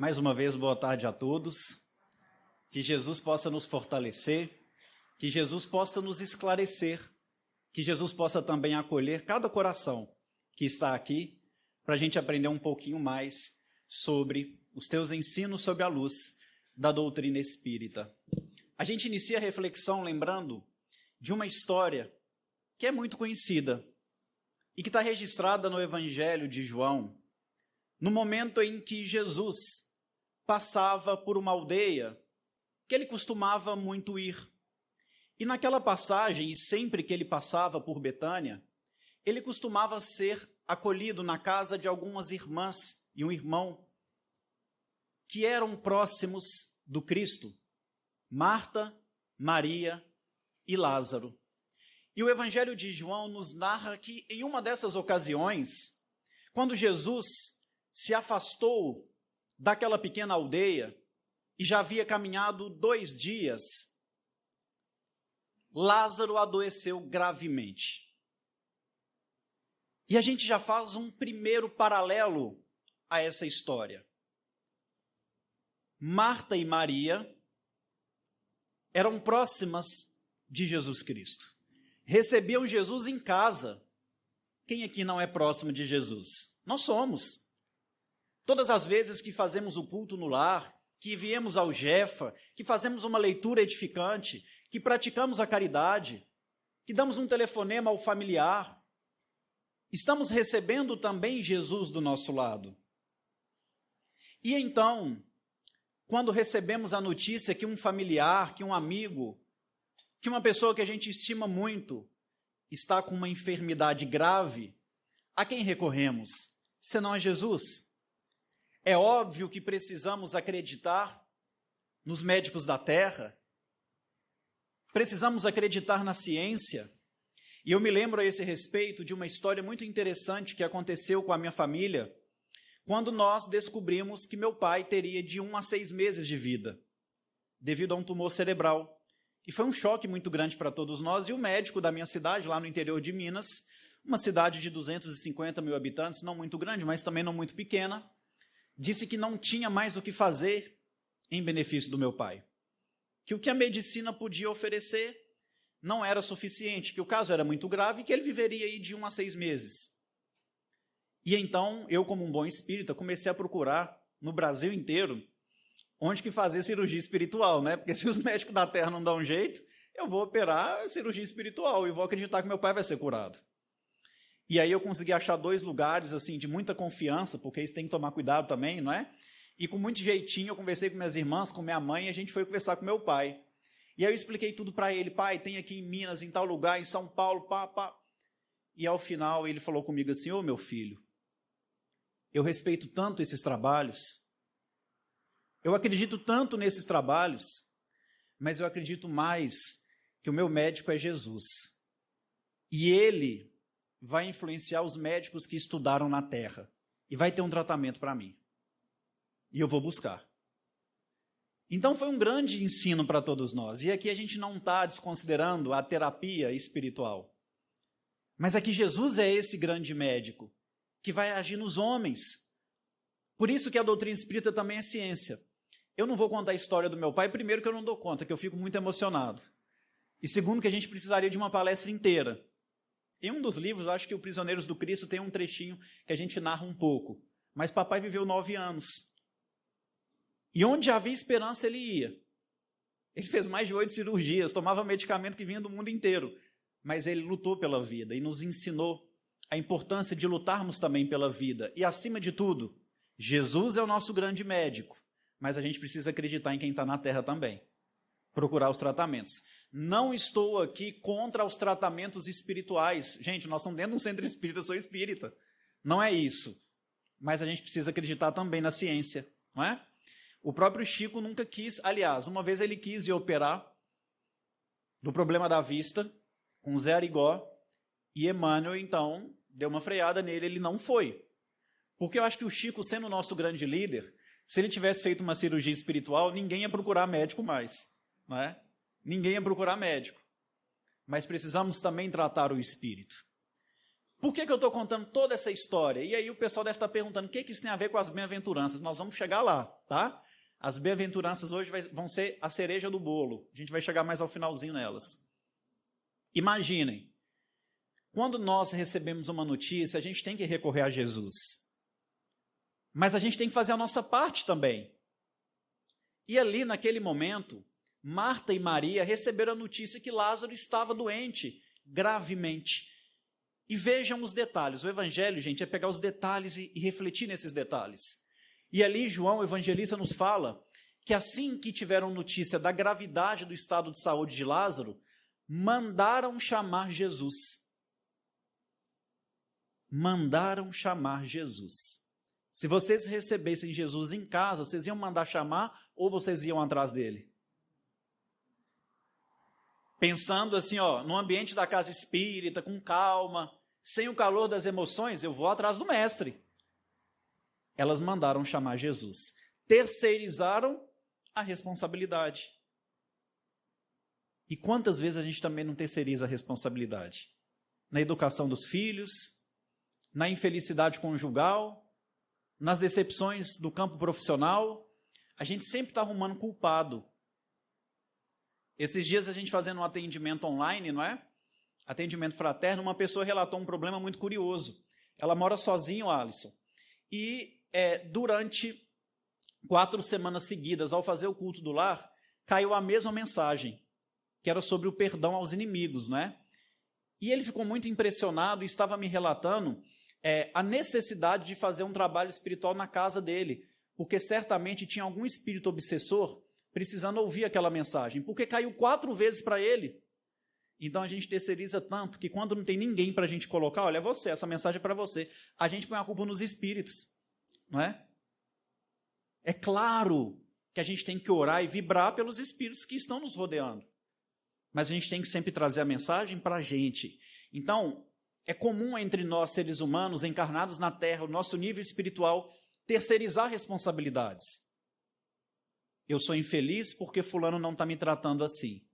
Mais uma vez, boa tarde a todos. Que Jesus possa nos fortalecer, que Jesus possa nos esclarecer, que Jesus possa também acolher cada coração que está aqui, para a gente aprender um pouquinho mais sobre os teus ensinos sob a luz da doutrina espírita. A gente inicia a reflexão lembrando de uma história que é muito conhecida e que está registrada no Evangelho de João, no momento em que Jesus passava por uma aldeia que ele costumava muito ir. E naquela passagem, e sempre que ele passava por Betânia, ele costumava ser acolhido na casa de algumas irmãs e um irmão que eram próximos do Cristo, Marta, Maria e Lázaro. E o Evangelho de João nos narra que em uma dessas ocasiões, quando Jesus se afastou daquela pequena aldeia e já havia caminhado 2 dias, Lázaro adoeceu gravemente. E a gente já faz um primeiro paralelo a essa história. Marta e Maria eram próximas de Jesus Cristo. Recebiam Jesus em casa. Quem aqui não é próximo de Jesus? Nós somos. Todas as vezes que fazemos o culto no lar, que viemos ao Jefa, que fazemos uma leitura edificante, que praticamos a caridade, que damos um telefonema ao familiar, estamos recebendo também Jesus do nosso lado. E então, quando recebemos a notícia que um familiar, que um amigo, que uma pessoa que a gente estima muito está com uma enfermidade grave, a quem recorremos, senão a Jesus? É óbvio que precisamos acreditar nos médicos da terra, precisamos acreditar na ciência. E eu me lembro a esse respeito de uma história muito interessante que aconteceu com a minha família, quando nós descobrimos que meu pai teria de 1 a 6 meses de vida, devido a um tumor cerebral. E foi um choque muito grande para todos nós, e o médico da minha cidade, lá no interior de Minas, uma cidade de 250 mil habitantes, não muito grande, mas também não muito pequena, disse que não tinha mais o que fazer em benefício do meu pai. Que o que a medicina podia oferecer não era suficiente, que o caso era muito grave e que ele viveria aí de 1 a 6 meses. E então, eu como um bom espírita, comecei a procurar no Brasil inteiro onde que fazer cirurgia espiritual, né? Porque se os médicos da terra não dão um jeito, eu vou operar cirurgia espiritual e vou acreditar que meu pai vai ser curado. E aí eu consegui achar 2 lugares assim de muita confiança, porque isso tem que tomar cuidado também, não é? E com muito jeitinho eu conversei com minhas irmãs, com minha mãe, e a gente foi conversar com meu pai. E aí eu expliquei tudo para ele: pai, tem aqui em Minas, em tal lugar, em São Paulo, pá. E ao final ele falou comigo assim: ô meu filho, eu respeito tanto esses trabalhos, eu acredito tanto nesses trabalhos, mas eu acredito mais que o meu médico é Jesus. E ele vai influenciar os médicos que estudaram na terra. E vai ter um tratamento para mim. E eu vou buscar. Então foi um grande ensino para todos nós. E aqui a gente não está desconsiderando a terapia espiritual. Mas aqui Jesus é esse grande médico que vai agir nos homens. Por isso que a doutrina espírita também é ciência. Eu não vou contar a história do meu pai, primeiro que eu não dou conta, que eu fico muito emocionado. E segundo que a gente precisaria de uma palestra inteira. Em um dos livros, acho que o Prisioneiros do Cristo tem um trechinho que a gente narra um pouco. Mas papai viveu 9 anos. E onde havia esperança, ele ia. Ele fez mais de 8 cirurgias, tomava medicamento que vinha do mundo inteiro. Mas ele lutou pela vida e nos ensinou a importância de lutarmos também pela vida. E acima de tudo, Jesus é o nosso grande médico. Mas a gente precisa acreditar em quem está na terra também. Procurar os tratamentos. Não estou aqui contra os tratamentos espirituais. Gente, nós estamos dentro de um centro espírita, eu sou espírita. Não é isso. Mas a gente precisa acreditar também na ciência, não é? O próprio Chico nunca quis, aliás, uma vez ele quis ir operar do problema da vista com Zé Arigó, e Emmanuel, então, deu uma freada nele, ele não foi. Porque eu acho que o Chico, sendo o nosso grande líder, se ele tivesse feito uma cirurgia espiritual, ninguém ia procurar médico mais, não é? Ninguém ia procurar médico. Mas precisamos também tratar o espírito. Por que eu estou contando toda essa história? E aí o pessoal deve estar perguntando, o que isso tem a ver com as bem-aventuranças? Nós vamos chegar lá, tá? As bem-aventuranças hoje vão ser a cereja do bolo. A gente vai chegar mais ao finalzinho nelas. Imaginem, quando nós recebemos uma notícia, a gente tem que recorrer a Jesus. Mas a gente tem que fazer a nossa parte também. E ali, naquele momento, Marta e Maria receberam a notícia que Lázaro estava doente, gravemente. E vejam os detalhes. O evangelho, gente, é pegar os detalhes e refletir nesses detalhes. E ali João, o evangelista, nos fala que assim que tiveram notícia da gravidade do estado de saúde de Lázaro, mandaram chamar Jesus. Mandaram chamar Jesus. Se vocês recebessem Jesus em casa, vocês iam mandar chamar ou vocês iam atrás dele? Pensando assim, no ambiente da casa espírita, com calma, sem o calor das emoções, eu vou atrás do mestre. Elas mandaram chamar Jesus. Terceirizaram a responsabilidade. E quantas vezes a gente também não terceiriza a responsabilidade? Na educação dos filhos, na infelicidade conjugal, nas decepções do campo profissional, a gente sempre está arrumando culpado. Esses dias a gente fazendo um atendimento online, não é? Atendimento fraterno, uma pessoa relatou um problema muito curioso. Ela mora sozinha, o Alisson. E durante 4 semanas seguidas, ao fazer o culto do lar, caiu a mesma mensagem, que era sobre o perdão aos inimigos, né? E ele ficou muito impressionado e estava me relatando a necessidade de fazer um trabalho espiritual na casa dele, porque certamente tinha algum espírito obsessor precisando ouvir aquela mensagem, porque caiu 4 vezes para ele. Então a gente terceiriza tanto que quando não tem ninguém para a gente colocar, olha, é você, essa mensagem é para você, a gente põe a culpa nos espíritos, não é? É claro que a gente tem que orar e vibrar pelos espíritos que estão nos rodeando, mas a gente tem que sempre trazer a mensagem para a gente. Então, é comum entre nós, seres humanos, encarnados na Terra, o nosso nível espiritual, terceirizar responsabilidades. Eu sou infeliz porque fulano não está me tratando assim.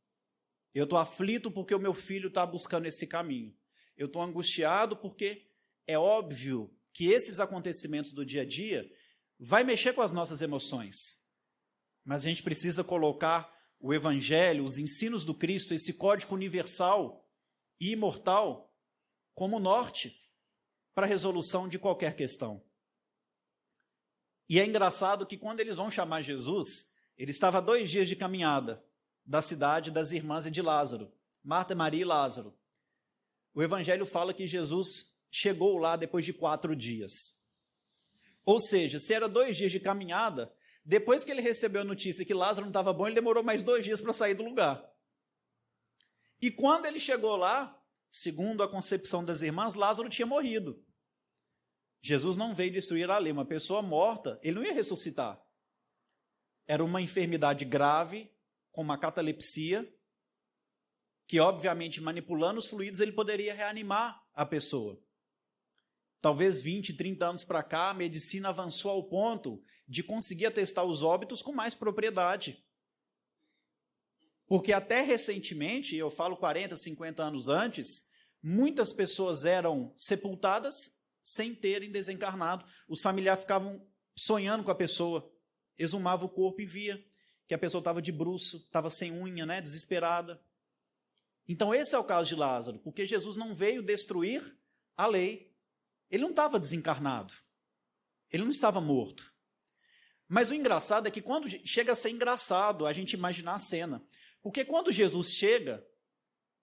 Eu estou aflito porque o meu filho está buscando esse caminho. Eu estou angustiado porque é óbvio que esses acontecimentos do dia a dia vai mexer com as nossas emoções. Mas a gente precisa colocar o Evangelho, os ensinos do Cristo, esse código universal e imortal, como norte para a resolução de qualquer questão. E é engraçado que quando eles vão chamar Jesus, ele estava a 2 dias de caminhada da cidade das irmãs e de Lázaro, Marta, Maria e Lázaro. O Evangelho fala que Jesus chegou lá depois de 4 dias. Ou seja, se era 2 dias de caminhada, depois que ele recebeu a notícia que Lázaro não estava bom, ele demorou mais 2 dias para sair do lugar. E quando ele chegou lá, segundo a concepção das irmãs, Lázaro tinha morrido. Jesus não veio destruir a lei, uma pessoa morta, ele não ia ressuscitar. Era uma enfermidade grave, com uma catalepsia, que obviamente manipulando os fluidos ele poderia reanimar a pessoa. Talvez 20, 30 anos para cá, a medicina avançou ao ponto de conseguir atestar os óbitos com mais propriedade. Porque até recentemente, eu falo 40, 50 anos antes, muitas pessoas eram sepultadas sem terem desencarnado. Os familiares ficavam sonhando com a pessoa, exumavam o corpo e via que a pessoa estava de bruço, estava sem unha, né, desesperada. Então esse é o caso de Lázaro, porque Jesus não veio destruir a lei. Ele não estava desencarnado, ele não estava morto. Mas o engraçado é que quando chega a ser engraçado a gente imaginar a cena, porque quando Jesus chega,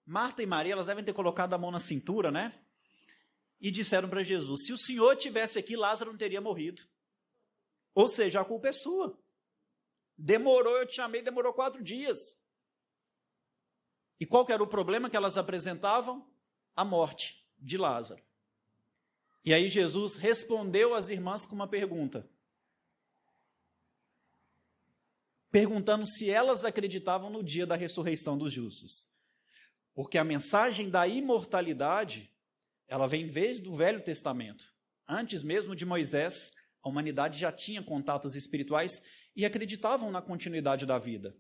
Marta e Maria, elas devem ter colocado a mão na cintura, né? E disseram para Jesus, se o Senhor tivesse aqui, Lázaro não teria morrido. Ou seja, a culpa é sua. Demorou, eu te chamei, demorou 4 dias. E qual que era o problema que elas apresentavam? A morte de Lázaro. E aí Jesus respondeu às irmãs com uma pergunta. Perguntando se elas acreditavam no dia da ressurreição dos justos. Porque a mensagem da imortalidade, ela vem desde o Velho Testamento. Antes mesmo de Moisés, a humanidade já tinha contatos espirituais e acreditavam na continuidade da vida.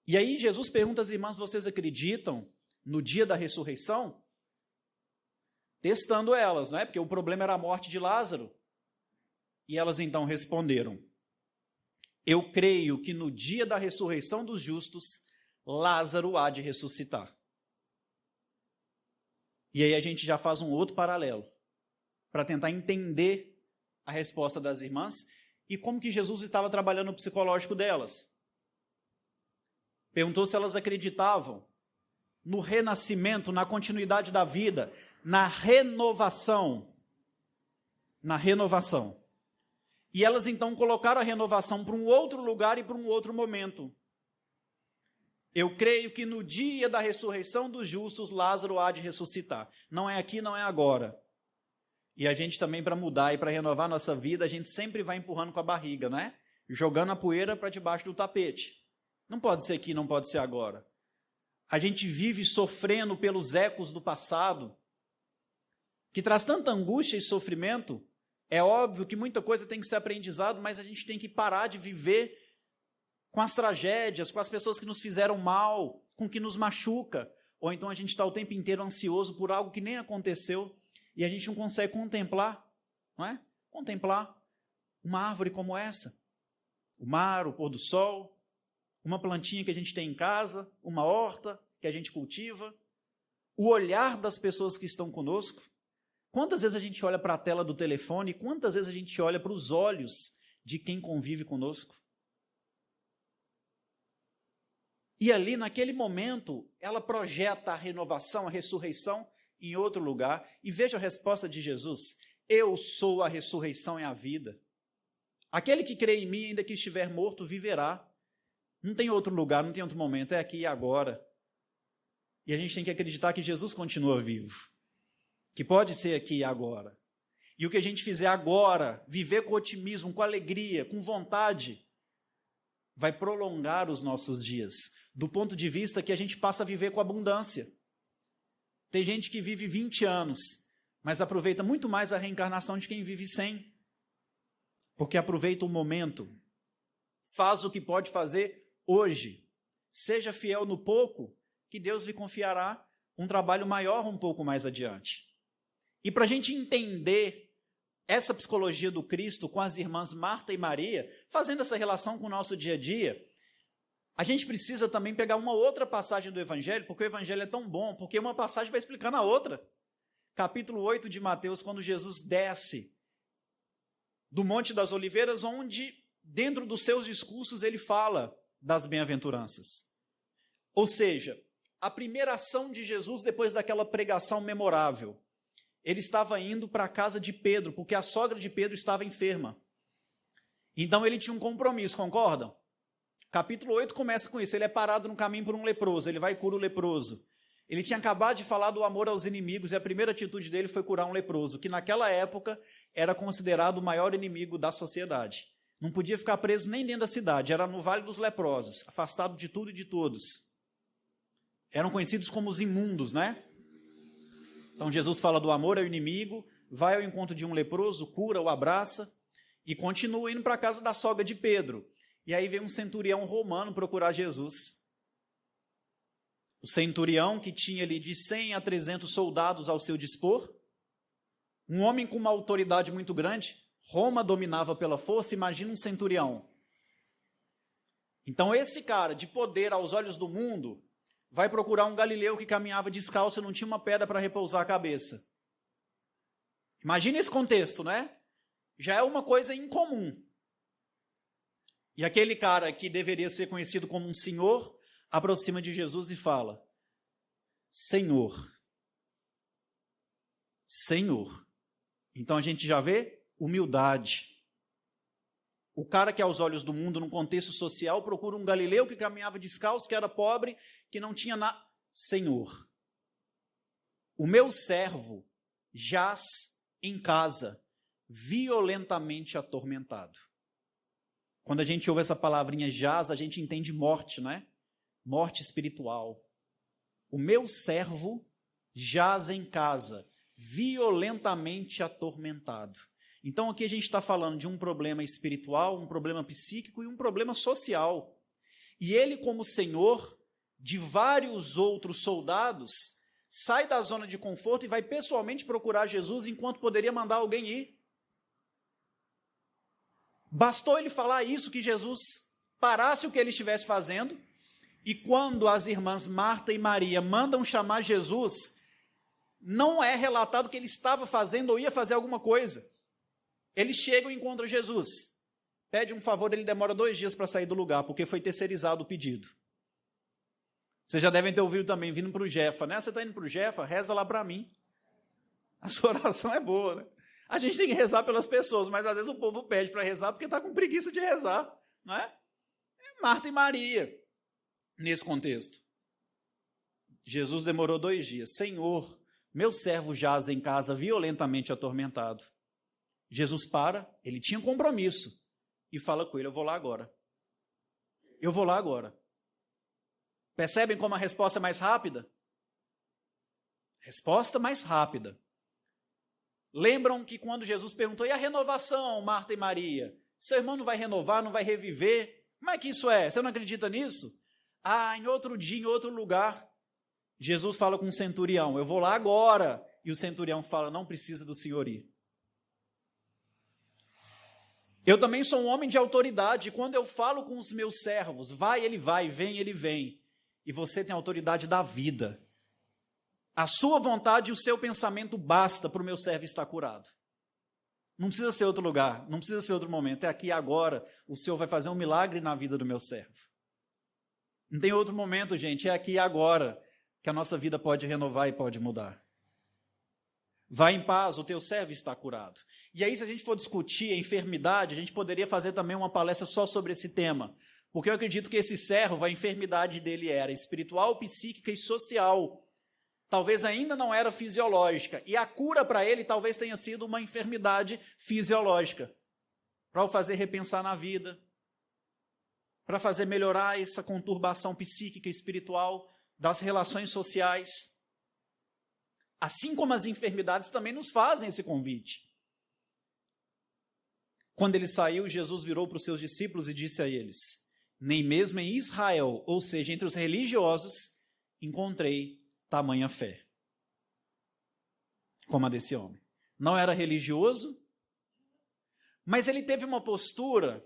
E aí Jesus pergunta às irmãs, vocês acreditam no dia da ressurreição? testando elas, não é? Porque o problema era a morte de Lázaro. E elas então responderam: eu creio que no dia da ressurreição dos justos, Lázaro há de ressuscitar. E aí a gente já faz um outro paralelo, para tentar entender a resposta das irmãs e como que Jesus estava trabalhando o psicológico delas. Perguntou se elas acreditavam no renascimento, na continuidade da vida, na renovação. Na renovação. E elas então colocaram a renovação para um outro lugar e para um outro momento. Eu creio que no dia da ressurreição dos justos, Lázaro há de ressuscitar. Não é aqui, não é agora. E a gente também, para mudar e para renovar nossa vida, a gente sempre vai empurrando com a barriga, né? Jogando a poeira para debaixo do tapete. Não pode ser aqui, não pode ser agora. A gente vive sofrendo pelos ecos do passado, que traz tanta angústia e sofrimento. É óbvio que muita coisa tem que ser aprendizado, mas a gente tem que parar de viver com as tragédias, com as pessoas que nos fizeram mal, com o que nos machuca. Ou então a gente está o tempo inteiro ansioso por algo que nem aconteceu e a gente não consegue contemplar, não é? Contemplar uma árvore como essa, o mar, o pôr do sol, uma plantinha que a gente tem em casa, uma horta que a gente cultiva, o olhar das pessoas que estão conosco. Quantas vezes a gente olha para a tela do telefone e quantas vezes a gente olha para os olhos de quem convive conosco? E ali, naquele momento, ela projeta a renovação, a ressurreição em outro lugar. E veja a resposta de Jesus: eu sou a ressurreição e a vida. Aquele que crê em mim, ainda que estiver morto, viverá. Não tem outro lugar, não tem outro momento, é aqui e agora. E a gente tem que acreditar que Jesus continua vivo, que pode ser aqui e agora. E o que a gente fizer agora, viver com otimismo, com alegria, com vontade, vai prolongar os nossos dias, do ponto de vista que a gente passa a viver com abundância. Tem gente que vive 20 anos, mas aproveita muito mais a reencarnação de quem vive 100, porque aproveita o momento, faz o que pode fazer hoje. Seja fiel no pouco, que Deus lhe confiará um trabalho maior um pouco mais adiante. E para a gente entender essa psicologia do Cristo com as irmãs Marta e Maria, fazendo essa relação com o nosso dia a dia, a gente precisa também pegar uma outra passagem do Evangelho, porque o Evangelho é tão bom, porque uma passagem vai explicando a outra. Capítulo 8 de Mateus, quando Jesus desce do Monte das Oliveiras, onde, dentro dos seus discursos, ele fala das bem-aventuranças. Ou seja, a primeira ação de Jesus depois daquela pregação memorável, ele estava indo para a casa de Pedro, porque a sogra de Pedro estava enferma. Então ele tinha um compromisso, concordam? Capítulo 8 começa com isso, ele é parado no caminho por um leproso, ele vai e cura o leproso. Ele tinha acabado de falar do amor aos inimigos e a primeira atitude dele foi curar um leproso, que naquela época era considerado o maior inimigo da sociedade. Não podia ficar preso nem dentro da cidade, era no Vale dos Leprosos, afastado de tudo e de todos. Eram conhecidos como os imundos, né? Então Jesus fala do amor ao inimigo, vai ao encontro de um leproso, cura, o abraça e continua indo para a casa da sogra de Pedro. E aí vem um centurião romano procurar Jesus. O centurião, que tinha ali de 100 a 300 soldados ao seu dispor, um homem com uma autoridade muito grande. Roma dominava pela força, imagina um centurião. Então esse cara, de poder aos olhos do mundo, vai procurar um galileu que caminhava descalço e não tinha uma pedra para repousar a cabeça. Imagina esse contexto, né? Já é uma coisa incomum. E aquele cara que deveria ser conhecido como um senhor, aproxima de Jesus e fala: Senhor. Senhor. Então a gente já vê humildade. O cara que aos olhos do mundo, num contexto social, procura um galileu que caminhava descalço, que era pobre, que não tinha nada. Senhor, o meu servo jaz em casa, violentamente atormentado. Quando a gente ouve essa palavrinha jaz, a gente entende morte, né? Morte espiritual. O meu servo jaz em casa, violentamente atormentado. Então aqui a gente está falando de um problema espiritual, um problema psíquico e um problema social. E ele, como senhor de vários outros soldados, sai da zona de conforto e vai pessoalmente procurar Jesus enquanto poderia mandar alguém ir. Bastou ele falar isso, que Jesus parasse o que ele estivesse fazendo, e quando as irmãs Marta e Maria mandam chamar Jesus, não é relatado que ele estava fazendo ou ia fazer alguma coisa. Eles chegam e encontram Jesus. Pede um favor, ele demora 2 dias para sair do lugar, porque foi terceirizado o pedido. Vocês já devem ter ouvido também, vindo para o Jefa, né? Você está indo para o Jefa? Reza lá para mim. A sua oração é boa, né? A gente tem que rezar pelas pessoas, mas às vezes o povo pede para rezar porque está com preguiça de rezar, não é? É Marta e Maria, nesse contexto. Jesus demorou 2 dias. Senhor, meu servo jaz em casa violentamente atormentado. Jesus para, ele tinha um compromisso, e fala com ele, eu vou lá agora. Eu vou lá agora. Percebem como a resposta é mais rápida? Resposta mais rápida. Lembram que quando Jesus perguntou, e a renovação, Marta e Maria? Seu irmão não vai renovar, não vai reviver? Como é que isso é? Você não acredita nisso? Ah, em outro dia, em outro lugar. Jesus fala com o centurião, eu vou lá agora. E o centurião fala, não precisa do senhor ir. Eu também sou um homem de autoridade, e quando eu falo com os meus servos, vai, ele vai, vem, ele vem. E você tem a autoridade da vida. A sua vontade e o seu pensamento basta para o meu servo estar curado. Não precisa ser outro lugar, não precisa ser outro momento. É aqui agora, o Senhor vai fazer um milagre na vida do meu servo. Não tem outro momento, gente, é aqui agora que a nossa vida pode renovar e pode mudar. Vai em paz, o teu servo está curado. E aí, se a gente for discutir a enfermidade, a gente poderia fazer também uma palestra só sobre esse tema. Porque eu acredito que esse servo, a enfermidade dele era espiritual, psíquica e social. Talvez ainda não era fisiológica. E a cura para ele talvez tenha sido uma enfermidade fisiológica. Para o fazer repensar na vida. Para fazer melhorar essa conturbação psíquica e espiritual das relações sociais. Assim como as enfermidades também nos fazem esse convite. Quando ele saiu, Jesus virou para os seus discípulos e disse a eles, nem mesmo em Israel, ou seja, entre os religiosos, encontrei tamanha fé como a desse homem. Não era religioso, mas ele teve uma postura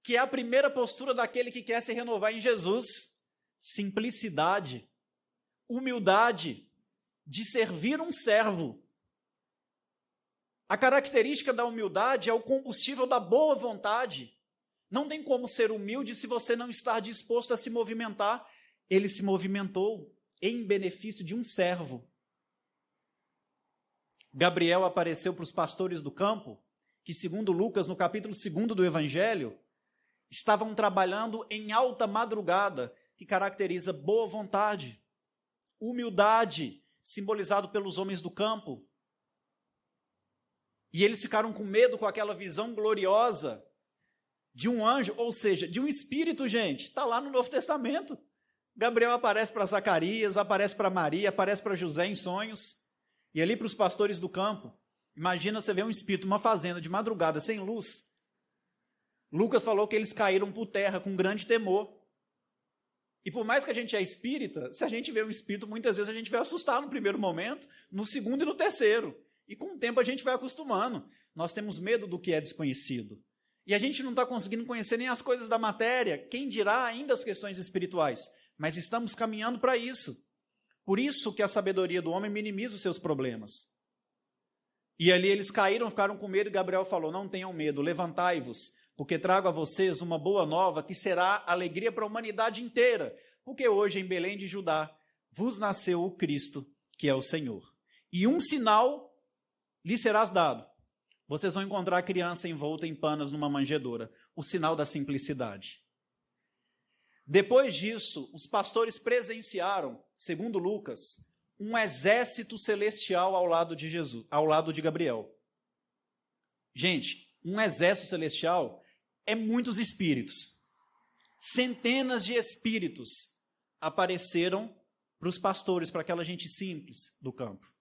que é a primeira postura daquele que quer se renovar em Jesus. Simplicidade, humildade, de servir um servo. A característica da humildade é o combustível da boa vontade. Não tem como ser humilde se você não estar disposto a se movimentar. Ele se movimentou em benefício de um servo. Gabriel apareceu para os pastores do campo, que segundo Lucas, no capítulo 2 do Evangelho, estavam trabalhando em alta madrugada, que caracteriza boa vontade, humildade, simbolizado pelos homens do campo. E eles ficaram com medo com aquela visão gloriosa de um anjo, ou seja, de um espírito, gente. Está lá no Novo Testamento. Gabriel aparece para Zacarias, aparece para Maria, aparece para José em sonhos. E ali para os pastores do campo. Imagina você ver um espírito, uma fazenda de madrugada, sem luz. Lucas falou que eles caíram por terra com grande temor. E por mais que a gente é espírita, se a gente vê um espírito, muitas vezes a gente vai assustar no primeiro momento, no segundo e no terceiro. E com o tempo a gente vai acostumando. Nós temos medo do que é desconhecido. E a gente não está conseguindo conhecer nem as coisas da matéria, quem dirá ainda as questões espirituais. Mas estamos caminhando para isso. Por isso que a sabedoria do homem minimiza os seus problemas. E ali eles caíram, ficaram com medo, e Gabriel falou, não tenham medo, levantai-vos, porque trago a vocês uma boa nova que será alegria para a humanidade inteira, porque hoje em Belém de Judá vos nasceu o Cristo, que é o Senhor. E um sinal lhe serás dado. Vocês vão encontrar a criança envolta em panos numa manjedoura, o sinal da simplicidade. Depois disso, os pastores presenciaram, segundo Lucas, um exército celestial ao lado de Jesus, ao lado de Gabriel. Gente, um exército celestial é muitos espíritos. Centenas de espíritos apareceram para os pastores, para aquela gente simples do campo.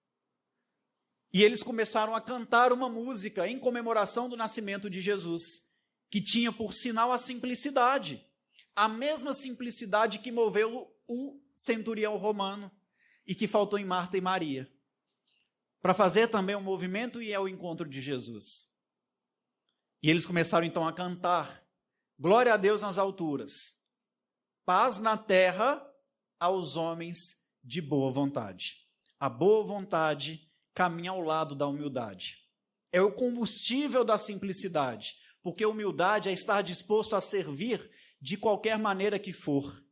E eles começaram a cantar uma música em comemoração do nascimento de Jesus, que tinha por sinal a simplicidade. A mesma simplicidade que moveu o centurião romano. e que faltou em Marta e Maria, para fazer também um movimento e ir ao encontro de Jesus. E eles começaram então a cantar: glória a Deus nas alturas, paz na terra aos homens de boa vontade. A boa vontade caminha ao lado da humildade. É o combustível da simplicidade, porque humildade é estar disposto a servir de qualquer maneira que for,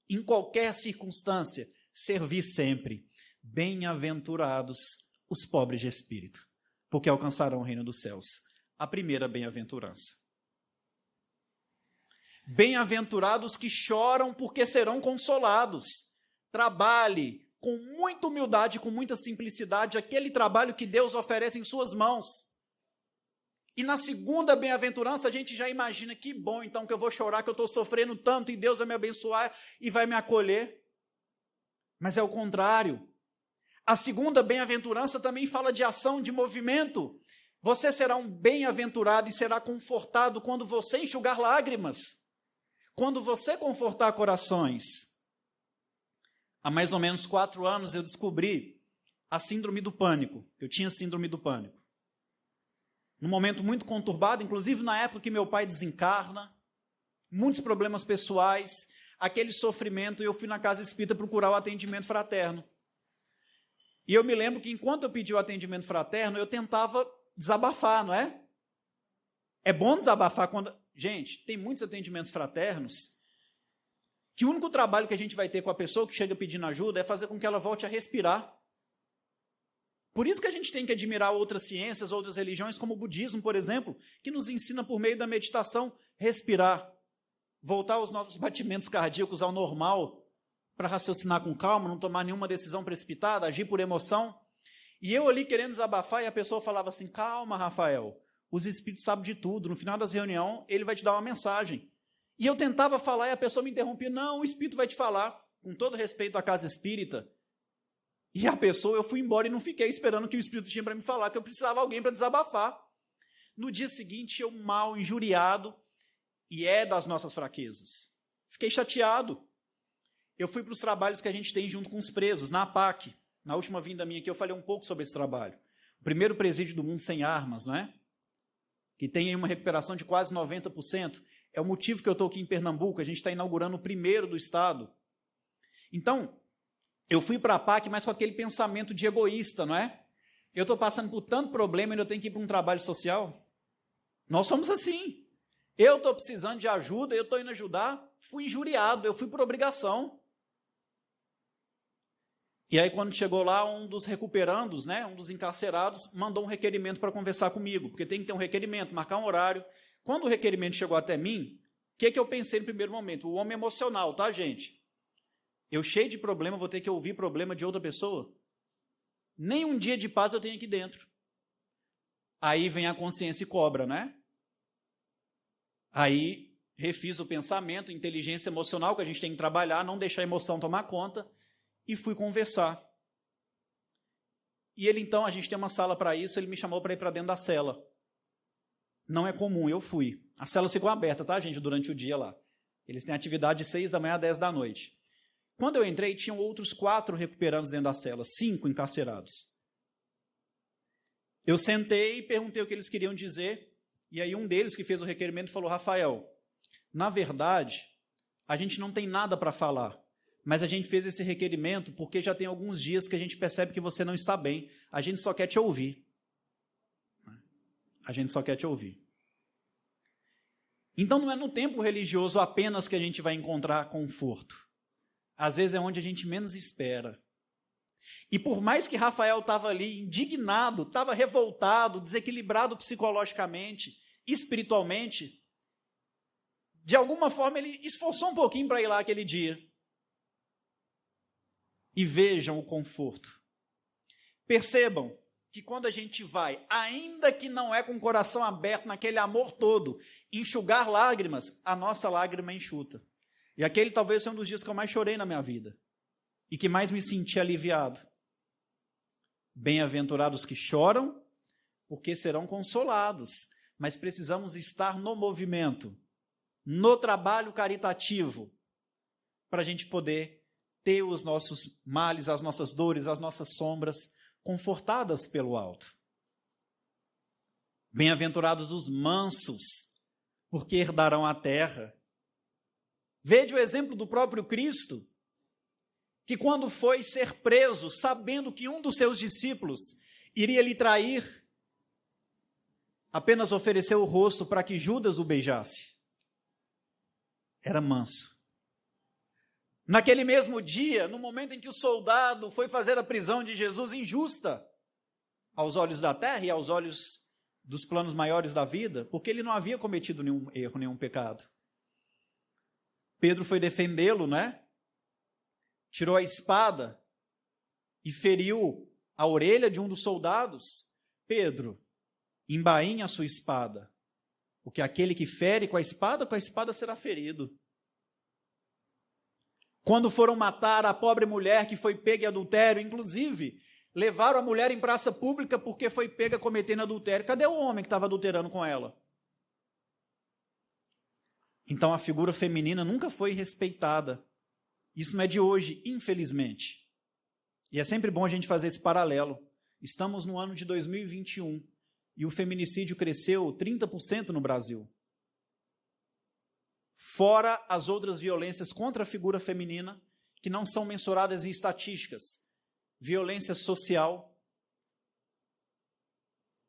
em qualquer circunstância, servir sempre. Bem-aventurados os pobres de espírito, porque alcançarão o reino dos céus. A primeira bem-aventurança. Bem-aventurados que choram, porque serão consolados. Trabalhe com muita humildade, com muita simplicidade, aquele trabalho que Deus oferece em suas mãos. E na segunda bem-aventurança, a gente já imagina: que bom então que eu vou chorar, que eu estou sofrendo tanto, e Deus vai me abençoar e vai me acolher. Mas é o contrário. A segunda bem-aventurança também fala de ação, de movimento. Você será um bem-aventurado e será confortado quando você enxugar lágrimas, quando você confortar corações. Há mais ou menos 4 anos eu descobri a síndrome do pânico. Eu tinha síndrome do pânico. Num momento muito conturbado, inclusive na época que meu pai desencarna, muitos problemas pessoais, aquele sofrimento, e eu fui na casa espírita procurar o atendimento fraterno. E eu me lembro que enquanto eu pedi o atendimento fraterno, eu tentava desabafar, não é? É bom desabafar quando... Gente, tem muitos atendimentos fraternos que o único trabalho que a gente vai ter com a pessoa que chega pedindo ajuda é fazer com que ela volte a respirar. Por isso que a gente tem que admirar outras ciências, outras religiões, como o budismo, por exemplo, que nos ensina por meio da meditação respirar, voltar aos nossos batimentos cardíacos ao normal, para raciocinar com calma, não tomar nenhuma decisão precipitada, agir por emoção. E eu ali querendo desabafar, e a pessoa falava assim: calma, Rafael, os espíritos sabem de tudo, no final das reuniões ele vai te dar uma mensagem. E eu tentava falar e a pessoa me interrompia: não, o espírito vai te falar, com todo respeito à casa espírita. E a pessoa, eu fui embora e não fiquei esperando que o espírito tinha para me falar, que eu precisava de alguém para desabafar. No dia seguinte, eu mal, injuriado, e é das nossas fraquezas. Fiquei chateado. Eu fui para os trabalhos que a gente tem junto com os presos, na APAC. Na última vinda minha aqui, eu falei um pouco sobre esse trabalho. O primeiro presídio do mundo sem armas, não é? Que tem aí uma recuperação de quase 90%. É o motivo que eu estou aqui em Pernambuco, a gente está inaugurando o primeiro do estado. Então, eu fui para a APAC, mas com aquele pensamento de egoísta, não é? Eu estou passando por tanto problema e eu tenho que ir para um trabalho social. Nós somos assim. Eu estou precisando de ajuda, eu estou indo ajudar, fui injuriado, eu fui por obrigação. E aí, quando chegou lá, um dos recuperandos, né, um dos encarcerados, mandou um requerimento para conversar comigo, porque tem que ter um requerimento, marcar um horário. Quando o requerimento chegou até mim, o que eu pensei no primeiro momento? O homem emocional, tá, gente? Eu cheio de problema, vou ter que ouvir problema de outra pessoa? Nem um dia de paz eu tenho aqui dentro. Aí vem a consciência e cobra, né? Aí refiz o pensamento, inteligência emocional, que a gente tem que trabalhar, não deixar a emoção tomar conta, e fui conversar. E ele, então, a gente tem uma sala para isso, ele me chamou para ir para dentro da cela. Não é comum, eu fui. As celas ficam abertas, tá, gente, durante o dia lá. Eles têm atividade de 6 da manhã a 10 da noite. Quando eu entrei, tinham outros 4 recuperandos dentro da cela, 5 encarcerados. Eu sentei e perguntei o que eles queriam dizer, e aí um deles que fez o requerimento falou: Rafael, na verdade, a gente não tem nada para falar, mas a gente fez esse requerimento porque já tem alguns dias que a gente percebe que você não está bem, a gente só quer te ouvir. A gente só quer te ouvir. Então não é no tempo religioso apenas que a gente vai encontrar conforto. Às vezes é onde a gente menos espera. E por mais que Rafael estava ali indignado, estava revoltado, desequilibrado psicologicamente, espiritualmente, de alguma forma ele esforçou um pouquinho para ir lá aquele dia. E vejam o conforto. Percebam que quando a gente vai, ainda que não é com o coração aberto, naquele amor todo, enxugar lágrimas, a nossa lágrima é enxuta. E aquele talvez seja um dos dias que eu mais chorei na minha vida. E que mais me senti aliviado. Bem-aventurados que choram, porque serão consolados. Mas precisamos estar no movimento, no trabalho caritativo, para a gente poder ter os nossos males, as nossas dores, as nossas sombras confortadas pelo alto. Bem-aventurados os mansos, porque herdarão a terra. Vede o exemplo do próprio Cristo, que quando foi ser preso, sabendo que um dos seus discípulos iria lhe trair, apenas ofereceu o rosto para que Judas o beijasse. Era manso. Naquele mesmo dia, no momento em que o soldado foi fazer a prisão de Jesus injusta, aos olhos da terra e aos olhos dos planos maiores da vida, porque ele não havia cometido nenhum erro, nenhum pecado. Pedro foi defendê-lo, né? Tirou a espada e feriu a orelha de um dos soldados. Pedro, embainha a sua espada, porque aquele que fere com a espada será ferido. Quando foram matar a pobre mulher que foi pega em adultério, inclusive, levaram a mulher em praça pública porque foi pega cometendo adultério. Cadê o homem que estava adulterando com ela? Então a figura feminina nunca foi respeitada. Isso não é de hoje, infelizmente. E é sempre bom a gente fazer esse paralelo. Estamos no ano de 2021 e o feminicídio cresceu 30% no Brasil. Fora as outras violências contra a figura feminina, que não são mensuradas em estatísticas. Violência social.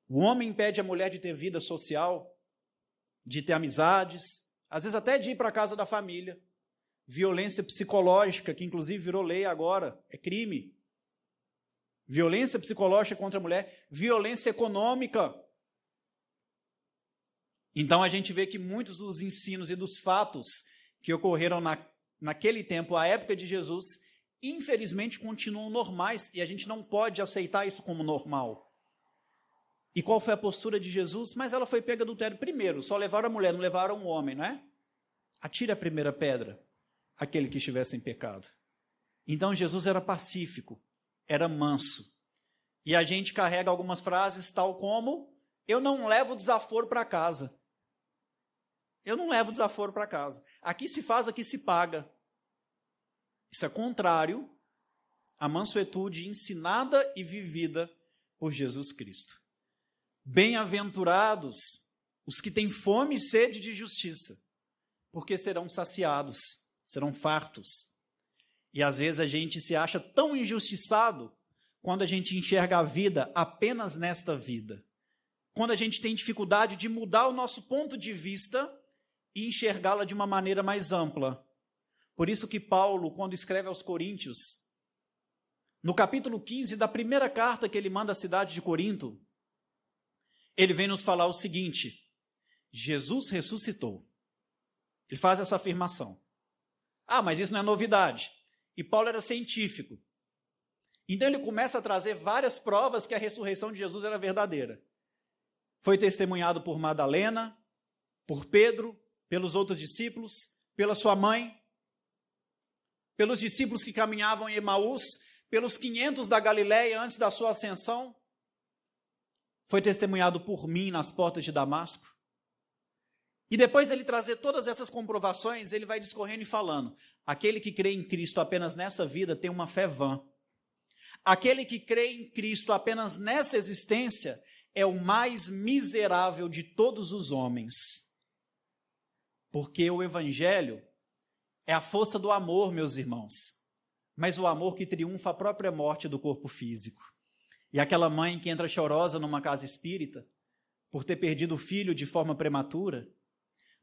O homem impede a mulher de ter vida social, de ter amizades, às vezes até de ir para a casa da família. Violência psicológica, que inclusive virou lei agora, é crime. Violência psicológica contra a mulher, violência econômica. Então a gente vê que muitos dos ensinos e dos fatos que ocorreram naquele tempo, à época de Jesus, infelizmente continuam normais e a gente não pode aceitar isso como normal. E qual foi a postura de Jesus? Mas ela foi pega adultério primeiro, só levaram a mulher, não levaram o homem, não é? Atire a primeira pedra, aquele que estivesse em pecado. Então Jesus era pacífico, era manso. E a gente carrega algumas frases tal como: eu não levo desaforo para casa. Eu não levo desaforo para casa. Aqui se faz, aqui se paga. Isso é contrário à mansuetude ensinada e vivida por Jesus Cristo. Bem-aventurados os que têm fome e sede de justiça, porque serão saciados, serão fartos. E às vezes a gente se acha tão injustiçado quando a gente enxerga a vida apenas nesta vida. Quando a gente tem dificuldade de mudar o nosso ponto de vista e enxergá-la de uma maneira mais ampla. Por isso que Paulo, quando escreve aos Coríntios, no capítulo 15 da primeira carta que ele manda à cidade de Corinto, ele vem nos falar o seguinte: Jesus ressuscitou. Ele faz essa afirmação. Ah, mas isso não é novidade. E Paulo era científico. Então ele começa a trazer várias provas que a ressurreição de Jesus era verdadeira. Foi testemunhado por Madalena, por Pedro, pelos outros discípulos, pela sua mãe, pelos discípulos que caminhavam em Emaús, pelos 500 da Galileia antes da sua ascensão. Foi testemunhado por mim nas portas de Damasco. E depois ele trazer todas essas comprovações, ele vai discorrendo e falando: aquele que crê em Cristo apenas nessa vida tem uma fé vã. Aquele que crê em Cristo apenas nessa existência é o mais miserável de todos os homens. Porque o Evangelho é a força do amor, meus irmãos. Mas o amor que triunfa a própria morte do corpo físico. E aquela mãe que entra chorosa numa casa espírita, por ter perdido o filho de forma prematura.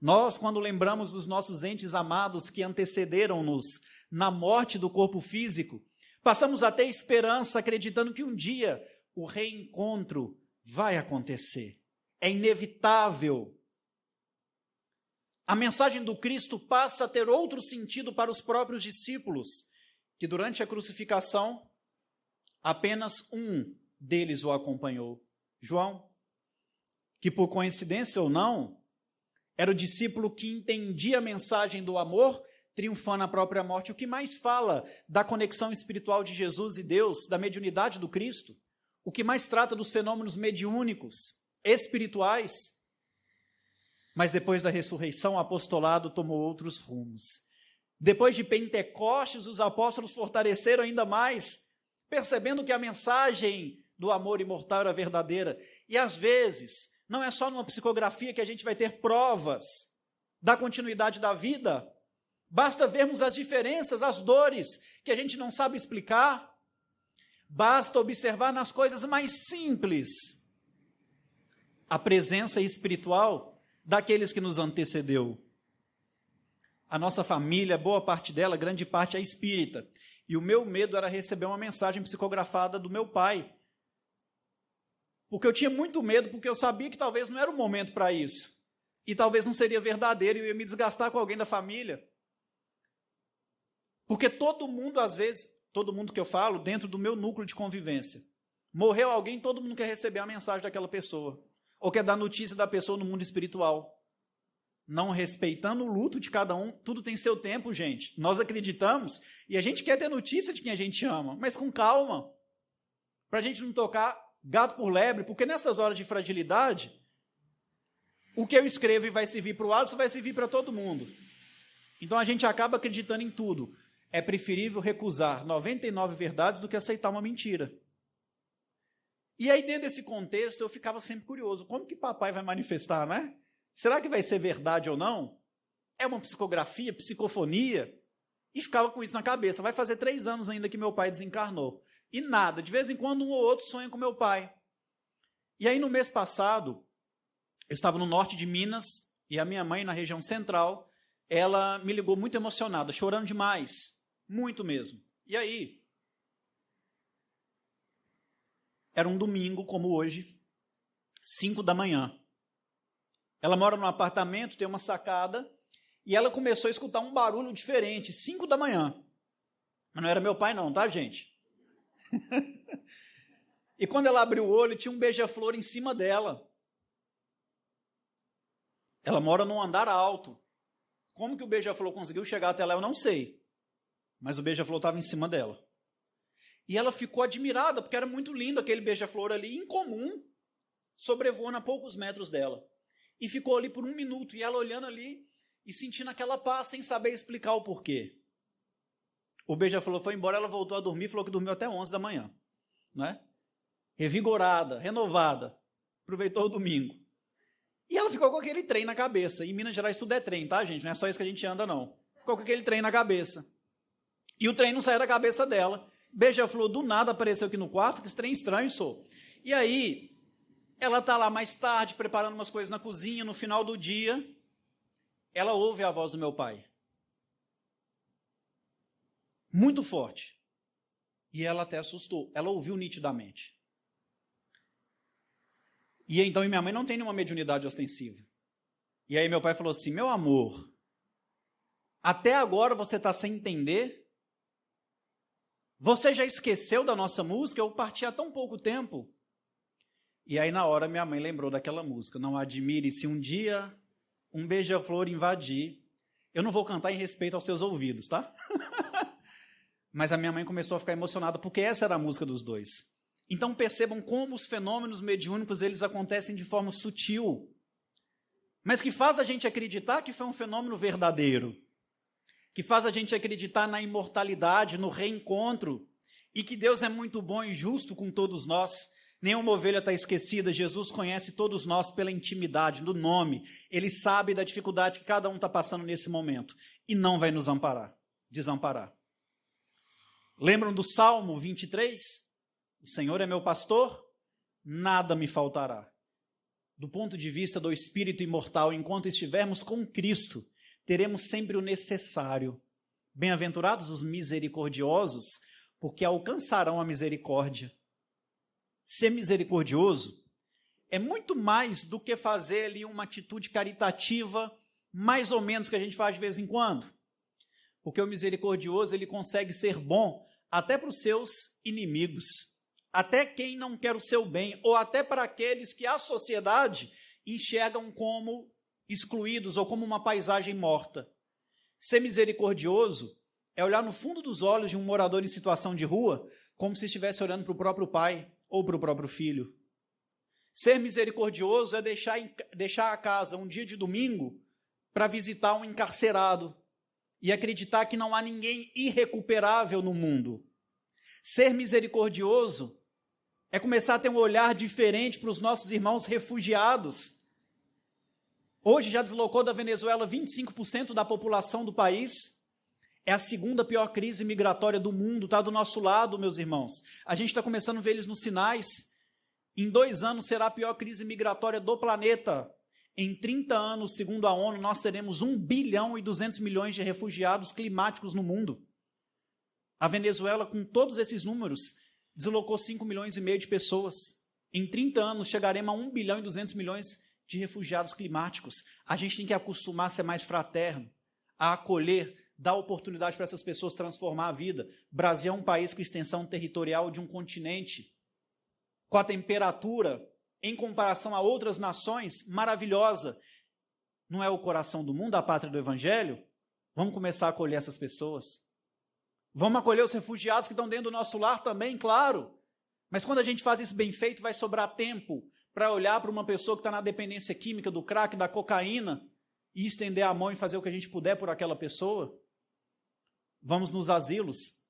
Nós, quando lembramos dos nossos entes amados que antecederam-nos na morte do corpo físico, passamos a ter esperança, acreditando que um dia o reencontro vai acontecer. É inevitável. A mensagem do Cristo passa a ter outro sentido para os próprios discípulos, que durante a crucificação, apenas um deles o acompanhou, João, que por coincidência ou não, era o discípulo que entendia a mensagem do amor, triunfando na própria morte. O que mais fala da conexão espiritual de Jesus e Deus, da mediunidade do Cristo, o que mais trata dos fenômenos mediúnicos, espirituais. Mas depois da ressurreição, o apostolado tomou outros rumos. Depois de Pentecostes, os apóstolos fortaleceram ainda mais, percebendo que a mensagem do amor imortal era verdadeira. E às vezes, não é só numa psicografia que a gente vai ter provas da continuidade da vida. Basta vermos as diferenças, as dores que a gente não sabe explicar. Basta observar nas coisas mais simples a presença espiritual daqueles que nos antecedeu. A nossa família, boa parte dela, grande parte é espírita. E o meu medo era receber uma mensagem psicografada do meu pai. Porque eu tinha muito medo, porque eu sabia que talvez não era o momento para isso. E talvez não seria verdadeiro, e eu ia me desgastar com alguém da família. Porque todo mundo, às vezes, todo mundo que eu falo, dentro do meu núcleo de convivência, morreu alguém, todo mundo quer receber a mensagem daquela pessoa. Ou quer dar notícia da pessoa no mundo espiritual. Não respeitando o luto de cada um, tudo tem seu tempo, gente. Nós acreditamos e a gente quer ter notícia de quem a gente ama, mas com calma, para a gente não tocar gato por lebre, porque nessas horas de fragilidade, o que eu escrevo e vai servir para o Alisson vai servir para todo mundo. Então a gente acaba acreditando em tudo. É preferível recusar 99 verdades do que aceitar uma mentira. E aí, dentro desse contexto, eu ficava sempre curioso, como que papai vai manifestar, não é? Será que vai ser verdade ou não? É uma psicografia, psicofonia? E ficava com isso na cabeça. Vai fazer 3 anos ainda que meu pai desencarnou. E nada, de vez em quando um ou outro sonha com meu pai. E aí no mês passado, eu estava no norte de Minas, e a minha mãe na região central, ela me ligou muito emocionada, chorando demais, muito mesmo. E aí, era um domingo como hoje, 5 da manhã. Ela mora num apartamento, tem uma sacada, e ela começou a escutar um barulho diferente, 5 da manhã. Mas não era meu pai não, tá, gente? E quando ela abriu o olho, tinha um beija-flor em cima dela. Ela mora num andar alto. Como que o beija-flor conseguiu chegar até lá, eu não sei. Mas o beija-flor estava em cima dela. E ela ficou admirada, porque era muito lindo aquele beija-flor ali, incomum, sobrevoando a poucos metros dela. E ficou ali por 1 minuto, e ela olhando ali e sentindo aquela paz, sem saber explicar o porquê. O beija-flor foi embora, ela voltou a dormir, falou que dormiu até 11 da manhã. Né? Revigorada, renovada. Aproveitou o domingo. E ela ficou com aquele trem na cabeça. Em Minas Gerais tudo é trem, tá, gente? Não é só isso que a gente anda, não. Ficou com aquele trem na cabeça. E o trem não saiu da cabeça dela. Beija-flor do nada apareceu aqui no quarto, que esse trem estranho, sou. E aí, ela está lá mais tarde, preparando umas coisas na cozinha, no final do dia, ela ouve a voz do meu pai. Muito forte. E ela até assustou. Ela ouviu nitidamente. E então, minha mãe não tem nenhuma mediunidade ostensiva. E aí meu pai falou assim, meu amor, até agora você está sem entender? Você já esqueceu da nossa música? Eu parti há tão pouco tempo. E aí na hora minha mãe lembrou daquela música. Não admire se um dia um beija-flor invadir. Eu não vou cantar em respeito aos seus ouvidos, tá? Mas a minha mãe começou a ficar emocionada, porque essa era a música dos dois. Então percebam como os fenômenos mediúnicos eles acontecem de forma sutil, mas que faz a gente acreditar que foi um fenômeno verdadeiro, que faz a gente acreditar na imortalidade, no reencontro, e que Deus é muito bom e justo com todos nós. Nenhuma ovelha está esquecida, Jesus conhece todos nós pela intimidade, do nome, Ele sabe da dificuldade que cada um está passando nesse momento, e não vai nos desamparar. Lembram do Salmo 23? O Senhor é meu pastor, nada me faltará. Do ponto de vista do espírito imortal, enquanto estivermos com Cristo, teremos sempre o necessário. Bem-aventurados os misericordiosos, porque alcançarão a misericórdia. Ser misericordioso é muito mais do que fazer ali uma atitude caritativa, mais ou menos que a gente faz de vez em quando. Porque o misericordioso, ele consegue ser bom até para os seus inimigos. Até quem não quer o seu bem, ou até para aqueles que a sociedade enxergam como excluídos ou como uma paisagem morta. Ser misericordioso é olhar no fundo dos olhos de um morador em situação de rua, como se estivesse olhando para o próprio pai ou para o próprio filho. Ser misericordioso é deixar a casa um dia de domingo para visitar um encarcerado e acreditar que não há ninguém irrecuperável no mundo. Ser misericordioso é começar a ter um olhar diferente para os nossos irmãos refugiados. Hoje já deslocou da Venezuela 25% da população do país. É a segunda pior crise migratória do mundo, está do nosso lado, meus irmãos. A gente está começando a ver eles nos sinais. Em 2 anos será a pior crise migratória do planeta. Em 30 anos, segundo a ONU, nós teremos 1 bilhão e 200 milhões de refugiados climáticos no mundo. A Venezuela, com todos esses números, deslocou 5 milhões e meio de pessoas. Em 30 anos, chegaremos a 1 bilhão e 200 milhões de refugiados climáticos. A gente tem que acostumar a ser mais fraterno, a acolher, dar oportunidade para essas pessoas transformar a vida. O Brasil é um país com extensão territorial de um continente, com a temperatura, em comparação a outras nações, maravilhosa. Não é o coração do mundo, a pátria do Evangelho? Vamos começar a acolher essas pessoas. Vamos acolher os refugiados que estão dentro do nosso lar também, claro. Mas quando a gente faz isso bem feito, vai sobrar tempo para olhar para uma pessoa que está na dependência química, do crack, da cocaína, e estender a mão e fazer o que a gente puder por aquela pessoa. Vamos nos asilos,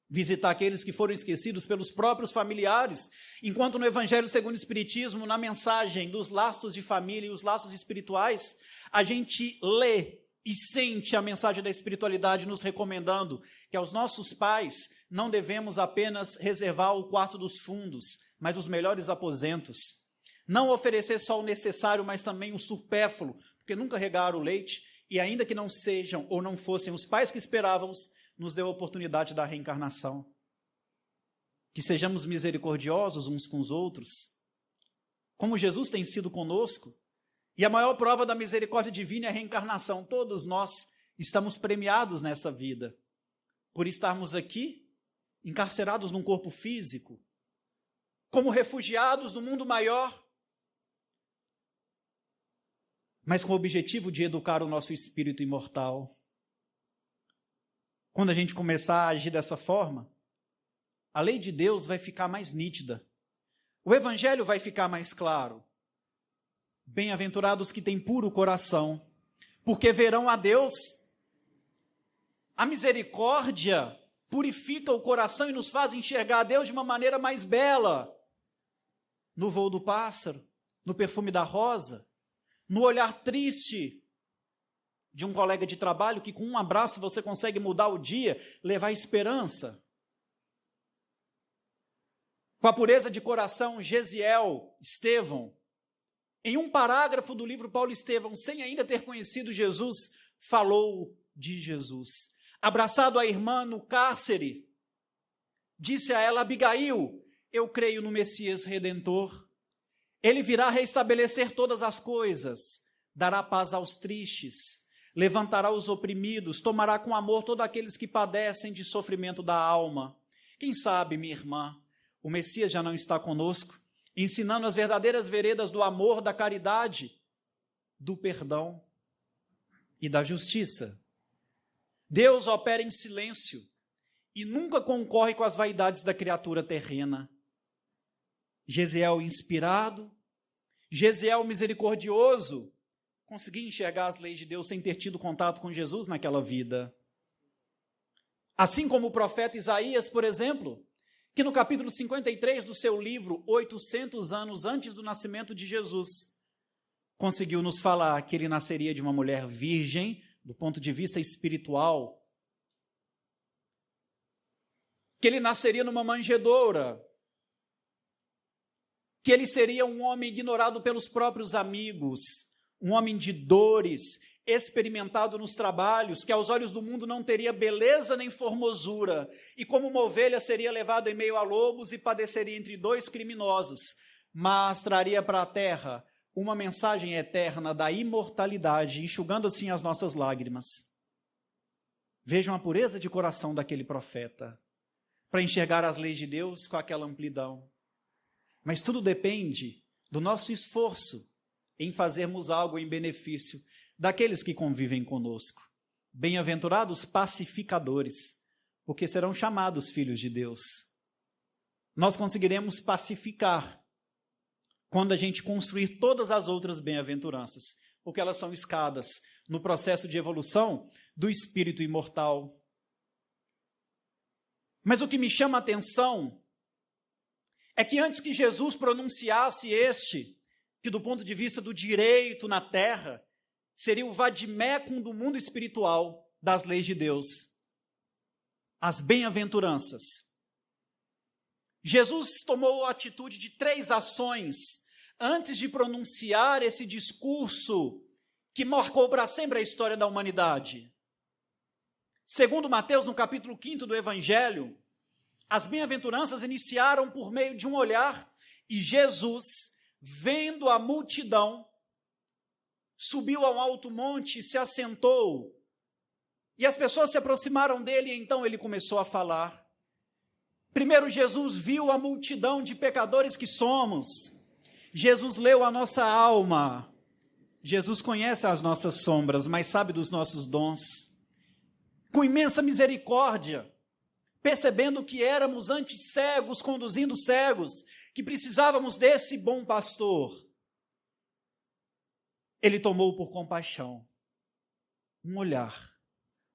visitar aqueles que foram esquecidos pelos próprios familiares, enquanto no Evangelho segundo o Espiritismo, na mensagem dos laços de família e os laços espirituais, a gente lê e sente a mensagem da espiritualidade nos recomendando que aos nossos pais não devemos apenas reservar o quarto dos fundos, mas os melhores aposentos. Não oferecer só o necessário, mas também o supérfluo, porque nunca regaram o leite, e ainda que não sejam ou não fossem os pais que esperávamos, nos deu a oportunidade da reencarnação. Que sejamos misericordiosos uns com os outros, como Jesus tem sido conosco. E a maior prova da misericórdia divina é a reencarnação. Todos nós estamos premiados nessa vida, por estarmos aqui, encarcerados num corpo físico, como refugiados no mundo maior, mas com o objetivo de educar o nosso espírito imortal. Quando a gente começar a agir dessa forma, a lei de Deus vai ficar mais nítida, o Evangelho vai ficar mais claro. Bem-aventurados que têm puro coração, porque verão a Deus. A misericórdia purifica o coração e nos faz enxergar a Deus de uma maneira mais bela. No voo do pássaro, no perfume da rosa, no olhar triste de um colega de trabalho que com um abraço você consegue mudar o dia, levar esperança. Com a pureza de coração, Gesiel, Estevão, em um parágrafo do livro Paulo Estevão, sem ainda ter conhecido Jesus, falou de Jesus. Abraçado a irmã no cárcere, disse a ela: Abigail, eu creio no Messias Redentor. Ele virá restabelecer todas as coisas, dará paz aos tristes, levantará os oprimidos, tomará com amor todos aqueles que padecem de sofrimento da alma. Quem sabe, minha irmã, o Messias já não está conosco, ensinando as verdadeiras veredas do amor, da caridade, do perdão e da justiça. Deus opera em silêncio e nunca concorre com as vaidades da criatura terrena. Gesiel inspirado, Gesiel misericordioso, conseguia enxergar as leis de Deus sem ter tido contato com Jesus naquela vida. Assim como o profeta Isaías, por exemplo, que no capítulo 53 do seu livro, 800 anos antes do nascimento de Jesus, conseguiu nos falar que ele nasceria de uma mulher virgem, do ponto de vista espiritual, que ele nasceria numa manjedoura, que ele seria um homem ignorado pelos próprios amigos, um homem de dores, experimentado nos trabalhos, que aos olhos do mundo não teria beleza nem formosura, e como uma ovelha seria levado em meio a lobos e padeceria entre 2 criminosos, mas traria para a terra uma mensagem eterna da imortalidade, enxugando assim as nossas lágrimas. Vejam a pureza de coração daquele profeta, para enxergar as leis de Deus com aquela amplidão. Mas tudo depende do nosso esforço em fazermos algo em benefício daqueles que convivem conosco. Bem-aventurados pacificadores, porque serão chamados filhos de Deus. Nós conseguiremos pacificar quando a gente construir todas as outras bem-aventuranças, porque elas são escadas. no processo de evolução do espírito imortal. Mas o que me chama a atenção é que antes que Jesus pronunciasse que do ponto de vista do direito na terra, seria o vadimécum do mundo espiritual das leis de Deus, as bem-aventuranças. Jesus tomou a atitude de 3 ações antes de pronunciar esse discurso que marcou para sempre a história da humanidade. Segundo Mateus, no capítulo 5 do Evangelho, as bem-aventuranças iniciaram por meio de um olhar, e Jesus, vendo a multidão, subiu a um alto monte e se assentou. E as pessoas se aproximaram dele, e então ele começou a falar. Primeiro, Jesus viu a multidão de pecadores que somos. Jesus leu a nossa alma. Jesus conhece as nossas sombras, mas sabe dos nossos dons. Com imensa misericórdia, percebendo que éramos antes cegos, conduzindo cegos, que precisávamos desse bom pastor, ele tomou por compaixão, um olhar,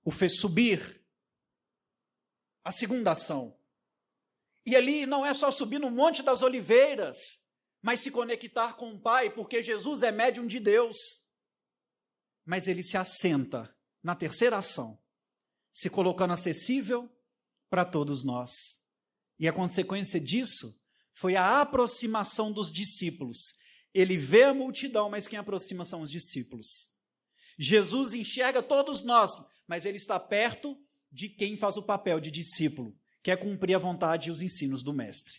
o fez subir. A segunda ação. E ali não é só subir no Monte das Oliveiras, mas se conectar com o Pai, porque Jesus é médium de Deus. Mas ele se assenta na terceira ação, se colocando acessível para todos nós. E a consequência disso foi a aproximação dos discípulos. Ele vê a multidão, mas quem aproxima são os discípulos. Jesus enxerga todos nós, mas ele está perto de quem faz o papel de discípulo, que é cumprir a vontade e os ensinos do mestre.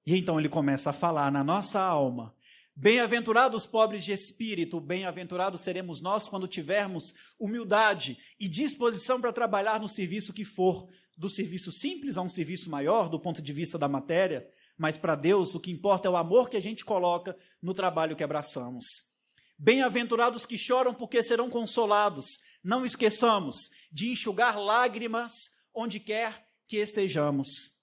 E então ele começa a falar na nossa alma: bem-aventurados pobres de espírito, bem-aventurados seremos nós quando tivermos humildade e disposição para trabalhar no serviço que for, do serviço simples a um serviço maior, do ponto de vista da matéria, mas para Deus o que importa é o amor que a gente coloca no trabalho que abraçamos. Bem-aventurados que choram, porque serão consolados. Não esqueçamos de enxugar lágrimas onde quer que estejamos.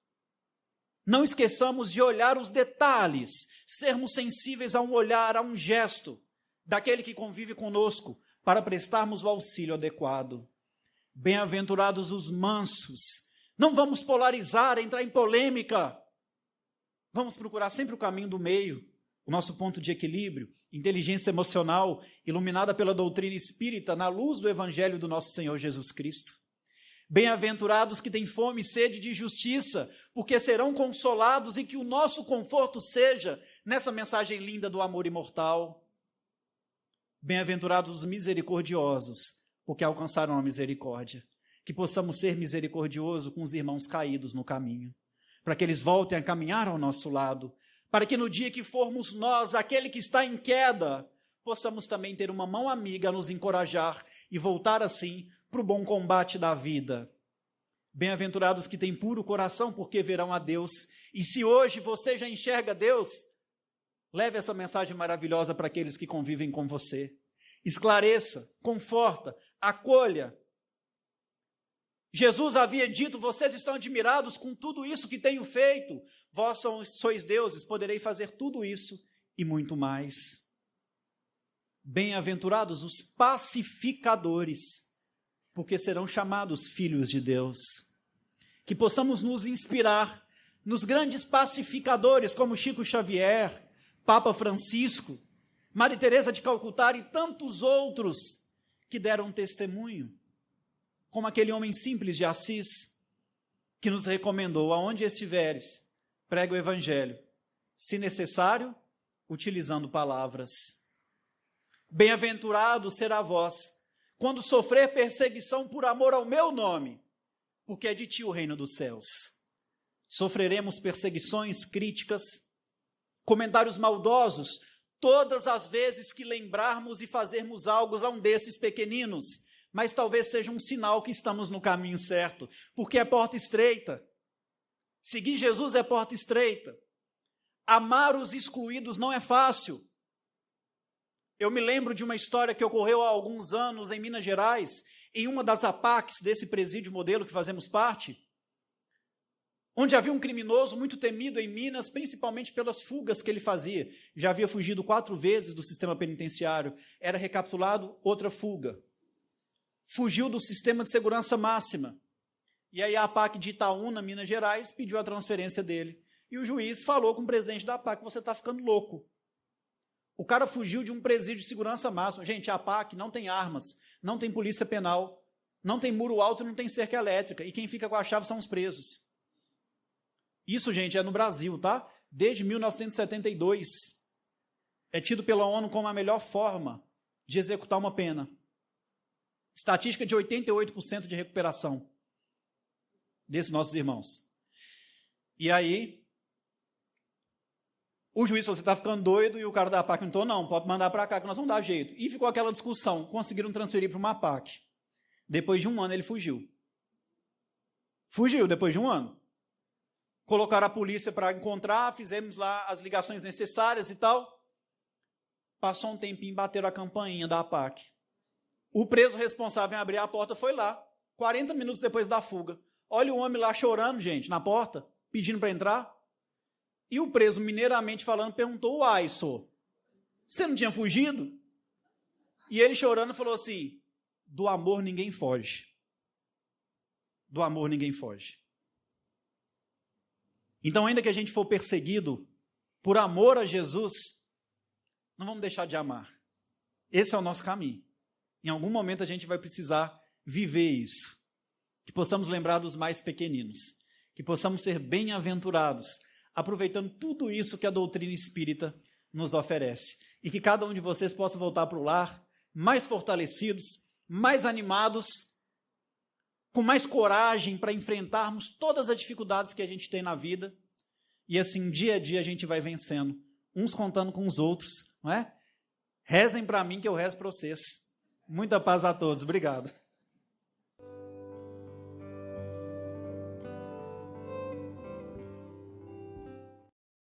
Não esqueçamos de olhar os detalhes, sermos sensíveis a um olhar, a um gesto daquele que convive conosco, para prestarmos o auxílio adequado. Bem-aventurados os mansos. Não vamos polarizar, entrar em polêmica. Vamos procurar sempre o caminho do meio, o nosso ponto de equilíbrio, inteligência emocional, iluminada pela doutrina espírita, na luz do Evangelho do nosso Senhor Jesus Cristo. Bem-aventurados que têm fome e sede de justiça, porque serão consolados, e que o nosso conforto seja nessa mensagem linda do amor imortal. Bem-aventurados os misericordiosos, porque alcançaram a misericórdia. Que possamos ser misericordiosos com os irmãos caídos no caminho, para que eles voltem a caminhar ao nosso lado, para que no dia que formos nós, aquele que está em queda, possamos também ter uma mão amiga a nos encorajar e voltar assim para o bom combate da vida. Bem-aventurados que têm puro coração, porque verão a Deus. E se hoje você já enxerga Deus, leve essa mensagem maravilhosa para aqueles que convivem com você. Esclareça, conforta, acolha. Jesus havia dito: vocês estão admirados com tudo isso que tenho feito. Vós sois deuses, poderei fazer tudo isso e muito mais. Bem-aventurados os pacificadores, porque serão chamados filhos de Deus. Que possamos nos inspirar nos grandes pacificadores, como Chico Xavier, Papa Francisco, Maria Teresa de Calcutá e tantos outros que deram testemunho, como aquele homem simples de Assis, que nos recomendou: aonde estiveres, prega o Evangelho, se necessário, utilizando palavras. Bem-aventurado será vós, quando sofrer perseguição por amor ao meu nome, porque é de ti o reino dos céus. Sofreremos perseguições, críticas, comentários maldosos, todas as vezes que lembrarmos e fazermos algo a um desses pequeninos, mas talvez seja um sinal que estamos no caminho certo, porque é porta estreita. Seguir Jesus é porta estreita. Amar os excluídos não é fácil. Eu me lembro de uma história que ocorreu há alguns anos em Minas Gerais, em uma das APACs desse presídio modelo que fazemos parte. onde havia um criminoso muito temido em Minas, principalmente pelas fugas que ele fazia. Já havia fugido 4 vezes do sistema penitenciário, era recapturado, outra fuga. Fugiu do sistema de segurança máxima. E aí a APAC de Itaúna, Minas Gerais, pediu a transferência dele. E o juiz falou com o presidente da APAC, você está ficando louco. O cara fugiu de um presídio de segurança máxima. Gente, a APAC não tem armas, não tem polícia penal, não tem muro alto, não tem cerca elétrica. E quem fica com a chave são os presos. Isso, gente, é no Brasil, tá? Desde 1972. É tido pela ONU como a melhor forma de executar uma pena. Estatística de 88% de recuperação desses nossos irmãos. E aí, o juiz falou, você está ficando doido, e o cara da APAC perguntou, não, pode mandar para cá que nós vamos dar jeito. E ficou aquela discussão, conseguiram transferir para uma APAC. Depois de 1 ano ele fugiu. Fugiu depois de 1 ano. Colocaram a polícia para encontrar, fizemos lá as ligações necessárias e tal. Passou um tempinho, bateram a campainha da APAC. O preso responsável em abrir a porta foi lá, 40 minutos depois da fuga. Olha o homem lá chorando, gente, na porta, pedindo para entrar. E o preso, mineiramente falando, perguntou, uai, senhor, você não tinha fugido? E ele chorando falou assim, do amor ninguém foge. Do amor ninguém foge. Então, ainda que a gente for perseguido por amor a Jesus, não vamos deixar de amar. Esse é o nosso caminho. Em algum momento a gente vai precisar viver isso. Que possamos lembrar dos mais pequeninos. Que possamos ser bem-aventurados, aproveitando tudo isso que a doutrina espírita nos oferece. E que cada um de vocês possa voltar para o lar mais fortalecidos, mais animados, com mais coragem para enfrentarmos todas as dificuldades que a gente tem na vida. E assim, dia a dia, a gente vai vencendo, uns contando com os outros, não é? Rezem para mim que eu rezo para vocês. Muita paz a todos. Obrigado.